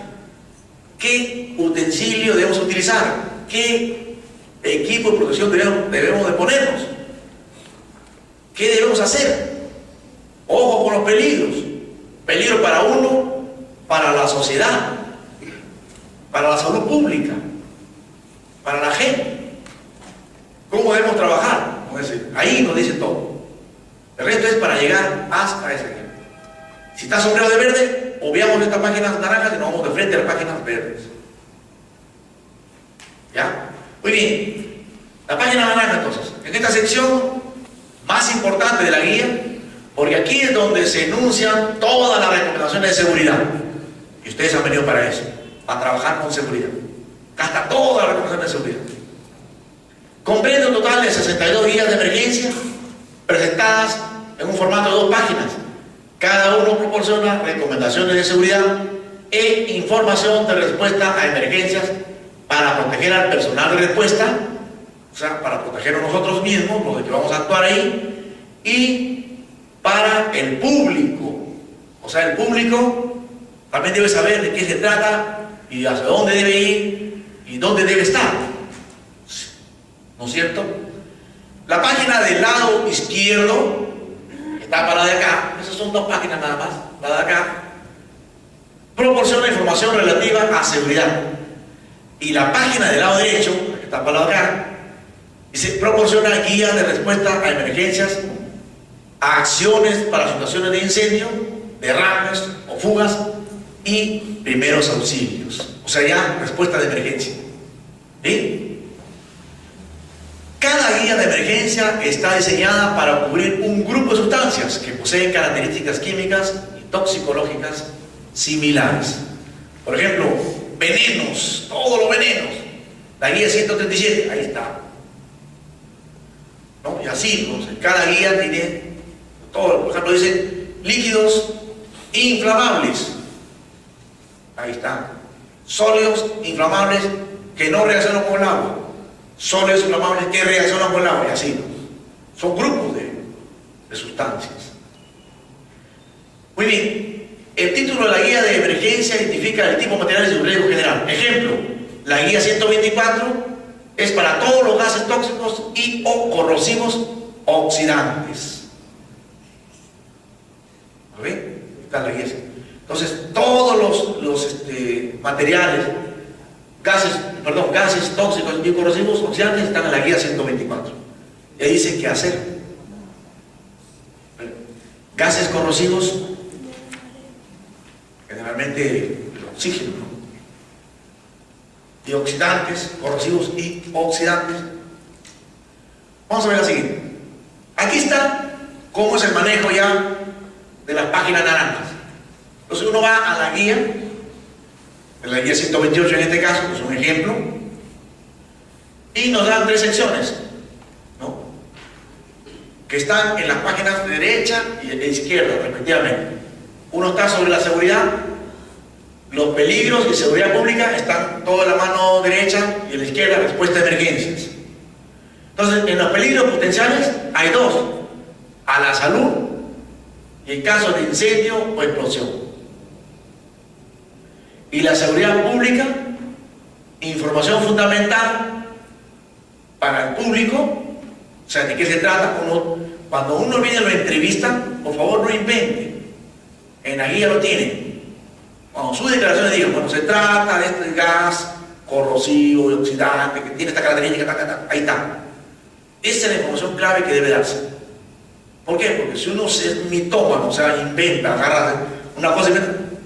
qué utensilio debemos utilizar, qué equipo de protección debemos de ponernos, qué debemos hacer. Ojo con los peligros. Peligro para uno, para la sociedad, para la salud pública, para la gente. ¿Cómo debemos trabajar? Ahí nos dice todo. El resto es para llegar hasta ese ejemplo. Si está sombreado de verde, obviamos estas páginas naranjas y nos vamos de frente a las páginas verdes. ¿Ya? Muy bien. La página naranja, entonces. En esta sección más importante de la guía, porque aquí es donde se enuncian todas las recomendaciones de seguridad. Y ustedes han venido para eso, para trabajar con seguridad. Acá está todas las recomendaciones de seguridad. Comprende un total de 62 guías de emergencia presentadas en un formato de 2 páginas. Cada uno proporciona recomendaciones de seguridad e información de respuesta a emergencias para proteger al personal de respuesta, o sea, para proteger a nosotros mismos, los de que vamos a actuar ahí, y para el público. O sea, el público también debe saber de qué se trata y hacia dónde debe ir y dónde debe estar. ¿No es cierto? La página del lado izquierdo, que está para la de acá, esas son 2 páginas nada más, la de acá, proporciona información relativa a seguridad. Y la página del lado derecho, que está para la de acá, dice, proporciona guías de respuesta a emergencias, a acciones para situaciones de incendio, derrames o fugas y primeros auxilios. O sea, ya respuesta de emergencia. ¿Sí? Cada guía de emergencia está diseñada para cubrir un grupo de sustancias que poseen características químicas y toxicológicas similares. Por ejemplo, venenos, todos los venenos. La guía 137, ahí está. ¿No? Y así, entonces, cada guía tiene todo. Por ejemplo, dice líquidos inflamables. Ahí está. Sólidos inflamables que no reaccionan con el agua. Sólidos inflamables que reaccionan con el agua. Y así, ¿no? Son grupos de sustancias. Muy bien. El título de la guía de emergencia identifica el tipo de materiales y su riesgo general. Ejemplo, la guía 124 es para todos los gases tóxicos y o corrosivos oxidantes. ¿Ven? Está la guía. Entonces, todos los materiales, gases tóxicos y corrosivos oxidantes están en la guía 124. Y ahí dice qué hacer. Gases corrosivos, generalmente el oxígeno, ¿no? Y oxidantes, corrosivos y oxidantes. Vamos a ver la siguiente. Aquí está cómo es el manejo ya de las páginas naranjas. Entonces uno va a la guía, en la guía 128 en este caso, que es un ejemplo, y nos dan 3 secciones, ¿no? Que están en las páginas de derecha y de izquierda, respectivamente. Uno está sobre la seguridad, los peligros y seguridad pública están toda la mano derecha y en la izquierda respuesta de emergencias. Entonces, en los peligros potenciales hay 2: a la salud y en caso de incendio o explosión. Y la seguridad pública, información fundamental para el público. O sea, ¿de qué se trata? Cuando uno viene a la entrevista, por favor no invente. En la guía lo tienen. Cuando su declaración diga, bueno, se trata de este gas corrosivo y oxidante que tiene esta característica, ahí está. Esa es la información clave que debe darse. ¿Por qué? Porque si uno es mitómano, o sea, inventa, agarra una cosa,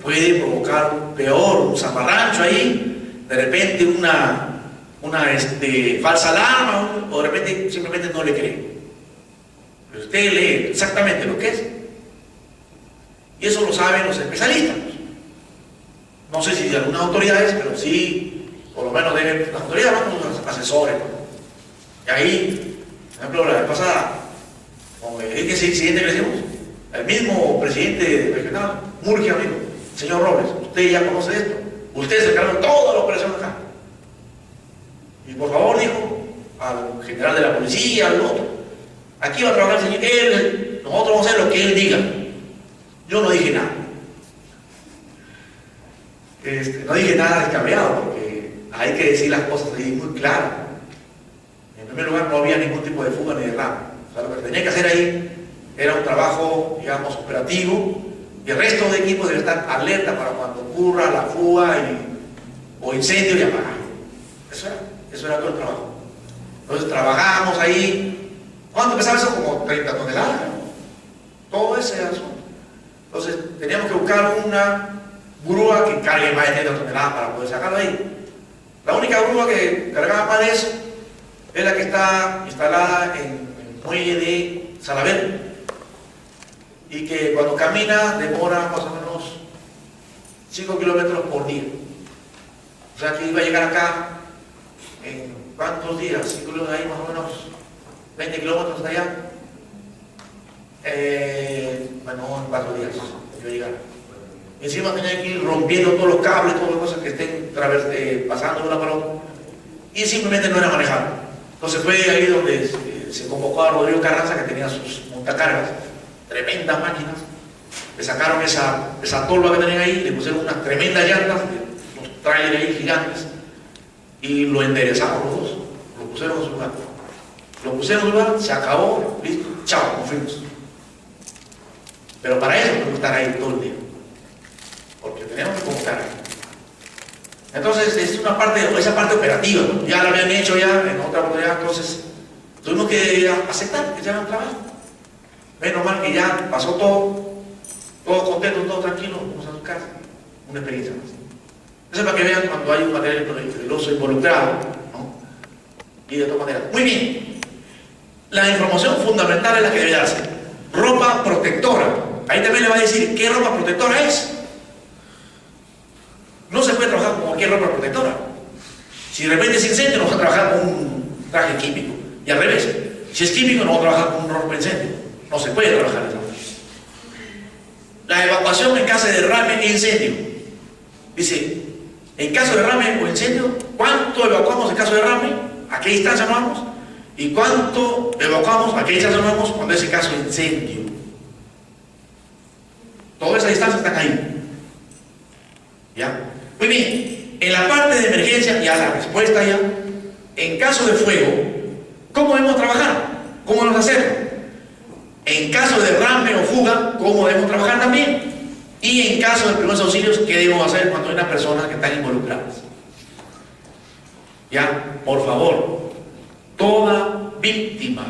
puede provocar peor, un zafarrancho ahí, de repente una falsa alarma, o de repente simplemente no le cree. Pero usted lee exactamente lo que es. Y eso lo saben los especialistas. No sé si de algunas autoridades, pero sí, por lo menos deben, las autoridades van con los asesores, ¿no? Y ahí, por ejemplo, la vez pasada, con el incidente que le hicimos, el mismo presidente regional, Murgia, amigo, señor Robles, usted ya conoce esto, usted se encargó de toda la operación acá. Y por favor, dijo al general de la policía, al otro, aquí va a trabajar el señor, nosotros vamos a hacer lo que él diga. Yo no dije nada. No dije nada descabellado, porque hay que decir las cosas ahí muy claras. En primer lugar, no había ningún tipo de fuga ni derrame. O sea, lo que tenía que hacer ahí era un trabajo, digamos, operativo, y el resto del equipo debe estar alerta para cuando ocurra la fuga o incendio y apagar. Eso era todo el trabajo. Entonces trabajamos ahí. ¿Cuánto pesaba eso? Como 30 toneladas, ¿no? Todo ese asunto. Entonces teníamos que buscar una grúa que cargue más de 30 toneladas para poder sacarlo ahí. La única grúa que cargaba más de eso es la que está instalada en el muelle de Salaverry, y que cuando camina demora más o menos 5 kilómetros por día. O sea que iba a llegar acá en ¿cuántos días? 5 kilómetros de ahí, más o menos 20 kilómetros hasta allá. Bueno, en 4 días yo llegar. Encima tenía que ir rompiendo todos los cables, todas las cosas que estén pasando de una para otra, y simplemente no era manejable. Entonces fue ahí donde se convocó a Rodrigo Carranza, que tenía sus montacargas, tremendas máquinas. Le sacaron esa tolva que tenían ahí, le pusieron unas tremendas llantas, unos trailers ahí gigantes, y lo enderezamos los dos, lo pusieron en su lugar. Lo pusieron en su lugar, se acabó, listo, chao, nos fuimos. Pero para eso tenemos que estar ahí todo el día, porque tenemos que convocar ahí. Entonces es esa parte operativa, ¿no? Ya la habían hecho ya en otra oportunidad, entonces tuvimos que aceptar que ya era un trabajo. Menos mal que ya pasó todo contento, todo tranquilo, vamos a su casa, una experiencia más. Eso es para que vean cuando hay un material peligroso involucrado, ¿no? Y de todas maneras. Muy bien. La información fundamental es la que debe darse. Ropa protectora. Ahí también le va a decir qué ropa protectora es. No se puede trabajar con cualquier ropa protectora. Si de repente es incendio, no vamos a trabajar con un traje químico. Y al revés, si es químico, no vamos a trabajar con un ropa incendio. No se puede trabajar de esa manera. La evacuación en caso de derrame e incendio. Dice, en caso de derrame o incendio, ¿cuánto evacuamos en caso de derrame? ¿A qué distancia nos vamos? ¿Y cuánto evacuamos? ¿A qué distancia nos vamos cuando es el caso de incendio? Todas esas distancias están ahí. ¿Ya? Muy bien. En la parte de emergencia, ya la respuesta ya. En caso de fuego, ¿cómo debemos trabajar? ¿Cómo debemos hacerlo? En caso de derrame o fuga, ¿cómo debemos trabajar también? Y en caso de primeros auxilios, ¿qué debemos hacer cuando hay una persona que están involucradas? Ya, por favor, toda víctima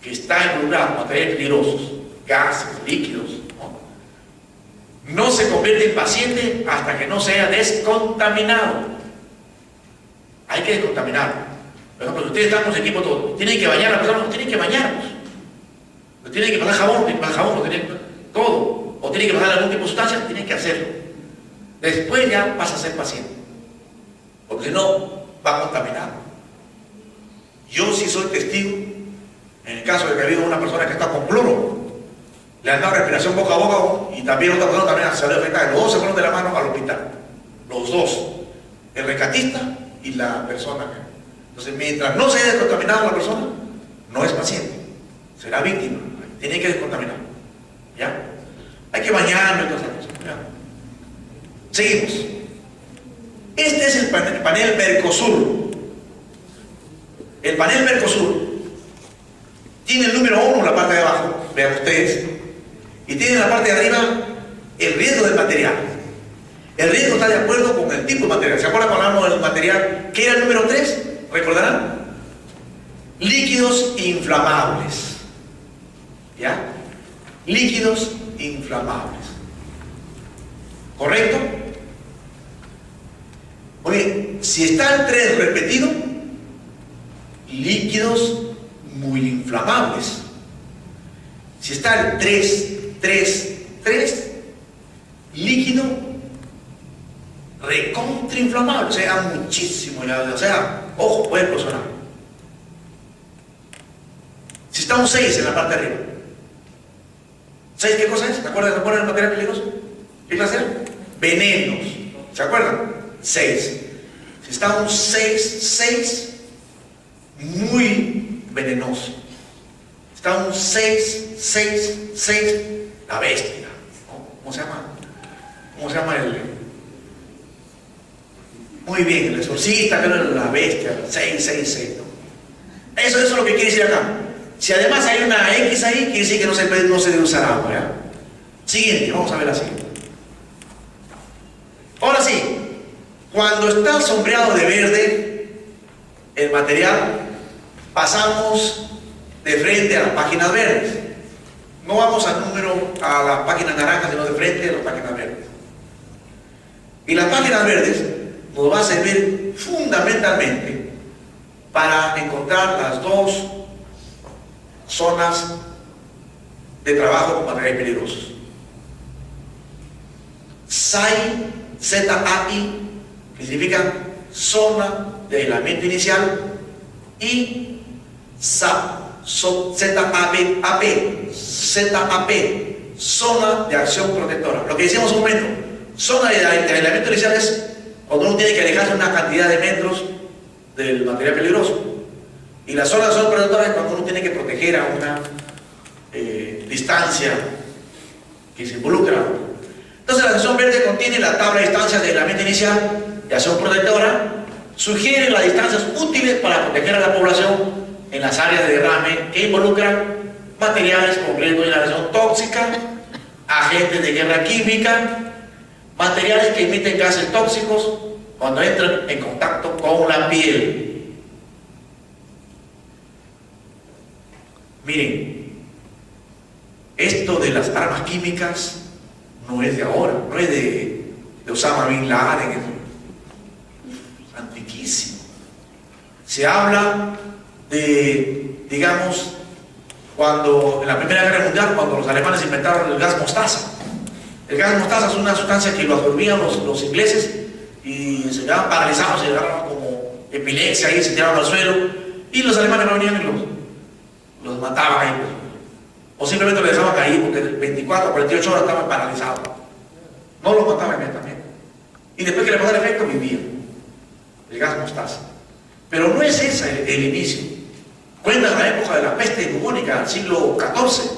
que está involucrada en materiales peligrosos, gases, líquidos, no se convierte en paciente hasta que no sea descontaminado. Hay que descontaminarlo. Por ejemplo, si ustedes están con su equipo todo, tienen que bañar a la persona, no tienen que bañarlos. No tienen que pasar jabón, tienen que pasar jabón, no tienen que, todo. O tienen que pasar algún tipo de sustancia, tienen que hacerlo. Después ya pasa a ser paciente. Porque si no, va a contaminar. Yo sí soy testigo, en el caso de que ha habido una persona que está con cloro, le han dado respiración boca a boca y también otra persona también salió afectada. Los dos se fueron de la mano al hospital. Los dos. El rescatista y la persona. Entonces, mientras no se haya descontaminado la persona, no es paciente. Será víctima. Tiene que descontaminar. ¿Ya? Hay que bañarlo y todas esas cosas. ¿Ya? Seguimos. Este es el panel Mercosur. El panel Mercosur tiene el número 1 en la parte de abajo, vean ustedes, y tiene en la parte de arriba el riesgo del material. El riesgo está de acuerdo con el tipo de material. ¿Se acuerdan cuando hablamos del material? ¿Qué era el número 3? ¿Recordarán? Líquidos inflamables. ¿Ya? Líquidos inflamables. ¿Correcto? Oye, si está el 3 repetido, líquidos muy inflamables. Si está el 3, líquido recontrainflamable, o sea, muchísimo, o sea, ojo, puede explosionar. Si está un 6 en la parte de arriba, ¿6 qué cosa es? ¿Se acuerdan del material peligroso? ¿Qué clase era? Venenos, ¿se acuerdan? 6. Si está un 6, muy venenoso. Está un 6, la bestia. ¿Cómo se llama? ¿Cómo se llama el? Muy bien, el exorcista, que no es la bestia, 6. ¿No? Eso es lo que quiere decir acá. Si además hay una X ahí, quiere decir que no se debe usar agua. ¿Ya? Siguiente, vamos a ver la siguiente. Ahora sí, cuando está sombreado de verde el material, pasamos de frente a las páginas verdes. No vamos a las páginas naranjas, sino de frente a las páginas verdes. Y las páginas verdes nos va a servir fundamentalmente para encontrar las dos zonas de trabajo con materiales peligrosos. SAI, ZAI, que significa zona de aislamiento inicial, y ZAP, ZAP, zona de acción protectora. Lo que decíamos un momento, zona de aislamiento inicial es cuando uno tiene que alejarse una cantidad de metros del material peligroso. Y la zona de acción protectora es cuando uno tiene que proteger a una distancia que se involucra. Entonces la sección verde contiene la tabla de distancias de aislamiento inicial de acción protectora, sugiere las distancias útiles para proteger a la población en las áreas de derrame que involucran materiales con riesgo de inhalación tóxica, agentes de guerra química, materiales que emiten gases tóxicos cuando entran en contacto con la piel. Miren, esto de las armas químicas no es de ahora, no es de Osama Bin Laden, es antiquísimo. Se habla de, digamos, cuando en la Primera Guerra Mundial, cuando los alemanes inventaron el gas mostaza. El gas mostaza es una sustancia que lo absorbían los ingleses y se quedaban paralizados, se agarraban como epilepsia y se tiraban al suelo, y los alemanes no venían y los mataban ahí, pues. O simplemente los dejaban caer porque 24 o 48 horas estaban paralizados. No los mataban inmediatamente. Y después que le pasaba el efecto, vivían. El gas mostaza. Pero no es ese el inicio. Cuentan la época de la peste bubónica, del siglo XIV,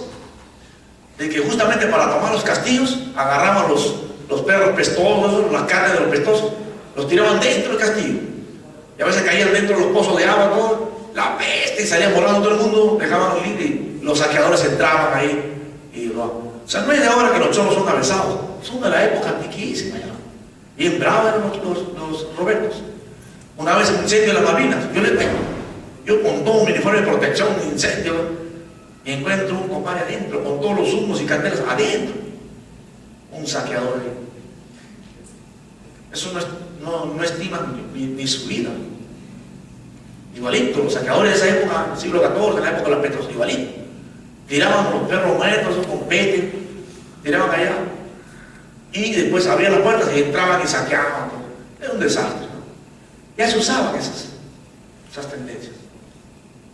de que justamente para tomar los castillos agarraban los perros pestosos, las carnes de los pestosos, los tiraban dentro del castillo. Y a veces caían dentro de los pozos de agua, todo, la peste, y salían volando todo el mundo, dejaban el y los saqueadores entraban ahí. O sea, no es de ahora que los cholos son avesados, son de la época antiquísima ya. Bien bravos eran los Robertos. Una vez en un incendio en las Malvinas, yo con todo un uniforme de protección, un incendio, y encuentro un compadre adentro, con todos los humos y candelas adentro. Un saqueador ahí. Eso no estiman ni su vida. Igualito, los saqueadores de esa época, del siglo XIV, de la época de los petros, igualito. Tiraban los perros muertos con pete, tiraban allá. Y después abrían las puertas y entraban y saqueaban todo. Era un desastre, ¿no? Ya se usaban esas tendencias.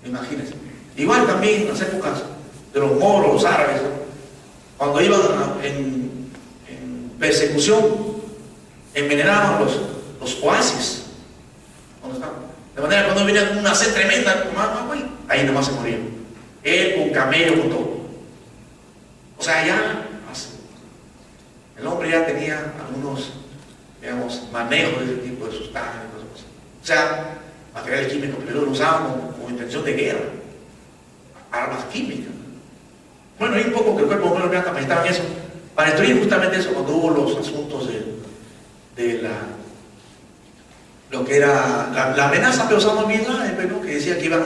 Imagínense. Igual también en las épocas de los moros, los árabes, ¿no? Cuando iban en persecución, envenenaban los oasis. ¿Dónde estaban? De manera que cuando venía una sed tremenda, ahí nomás se morían. Él con camello, con todo. O sea, ya el hombre ya tenía algunos, digamos, manejos de ese tipo de sustancias. O sea, materiales químicos, pero lo usaban con intención de guerra. Armas químicas. Bueno, hay un poco que el cuerpo humano ya capacitaba en eso, para destruir justamente eso, cuando hubo los asuntos de lo que era la amenaza de Osama Bin Laden, ¿no? Que decía que iban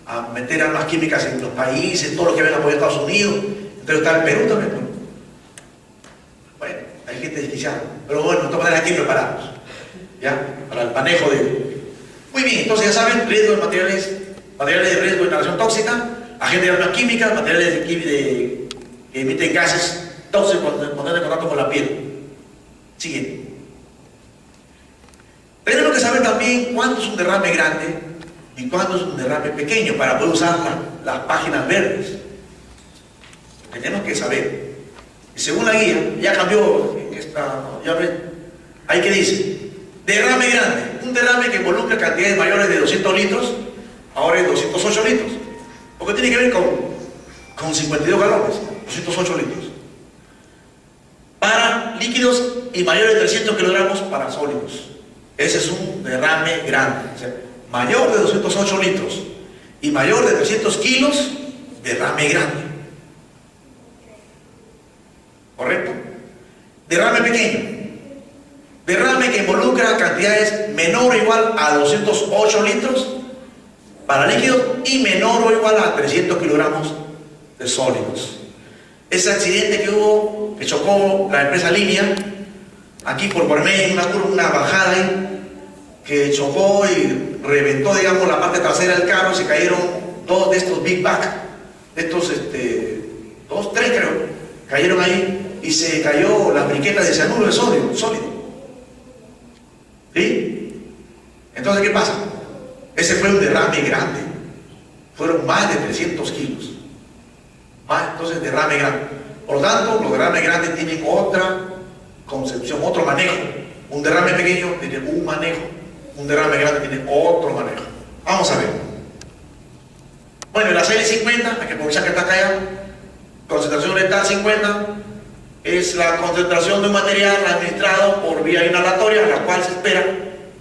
a meter armas químicas en los países, todo lo que habían apoyado a Estados Unidos, entonces está el Perú también. Bueno, hay gente desquiciada, pero bueno, de todas maneras aquí preparados, ¿ya? Para el manejo de... Muy bien, entonces ya saben, riesgo de materiales de riesgo de inhalación tóxica, agentes de armas químicas, materiales que emiten gases tóxicos cuando están en contacto con la piel. Siguiente. Tenemos que saber también cuánto es un derrame grande y cuánto es un derrame pequeño para poder usar las páginas verdes. Tenemos que saber. Y según la guía, ya cambió en esta, ya ven, ahí que dice, derrame grande, un derrame que involucra cantidades mayores de 200 litros, ahora es 208 litros, porque tiene que ver con 52 galones, 208 litros. Para líquidos y mayores de 300 kilogramos para sólidos. Ese es un derrame grande. O sea, mayor de 208 litros y mayor de 300 kilos, derrame grande. ¿Correcto? Derrame pequeño. Derrame que involucra cantidades menor o igual a 208 litros para líquidos y menor o igual a 300 kilogramos de sólidos. Ese accidente que hubo, que chocó la empresa Línea, aquí por medio, una bajada ahí, que chocó y reventó, digamos, la parte trasera del carro, y se cayeron dos de estos Big Bang, estos, dos, tres creo, cayeron ahí, y se cayó la briqueta de cianuro de sodio, sólido. ¿Sí? Entonces, ¿qué pasa? Ese fue un derrame grande, fueron más de 300 kilos. Entonces, derrame grande. Por lo tanto, los derrames grandes tienen otra concepción, otro manejo. Un derrame pequeño tiene un manejo, un derrame grande tiene otro manejo. Vamos a ver. Bueno, la serie 50, hay que aprovechar que está acá ya. Concentración letal 50 es la concentración de un material administrado por vía inhalatoria, la cual se espera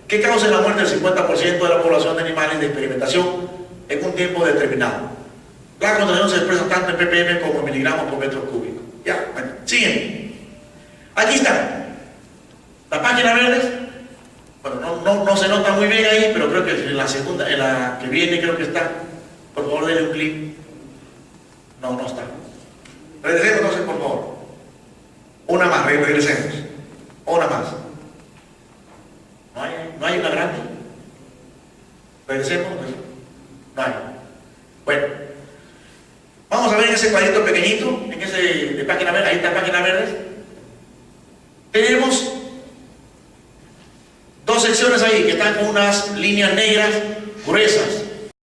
que cause la muerte del 50% de la población de animales de experimentación en un tiempo determinado. La concentración se expresa tanto en ppm como en miligramos por metro cúbico. Ya, bueno, siguen. Aquí está. La página verde. Bueno, no se nota muy bien ahí, pero creo que en la segunda, en la que viene creo que está. Por favor, denle un clic. No está. Regresemos entonces, por favor. Una más, regresemos. Una más. No hay una grande. Regresemos. No hay. Bueno. Vamos a ver en ese cuadrito pequeñito, en ese de página verde, ahí está página verde. Tenemos dos secciones ahí que están con unas líneas negras gruesas,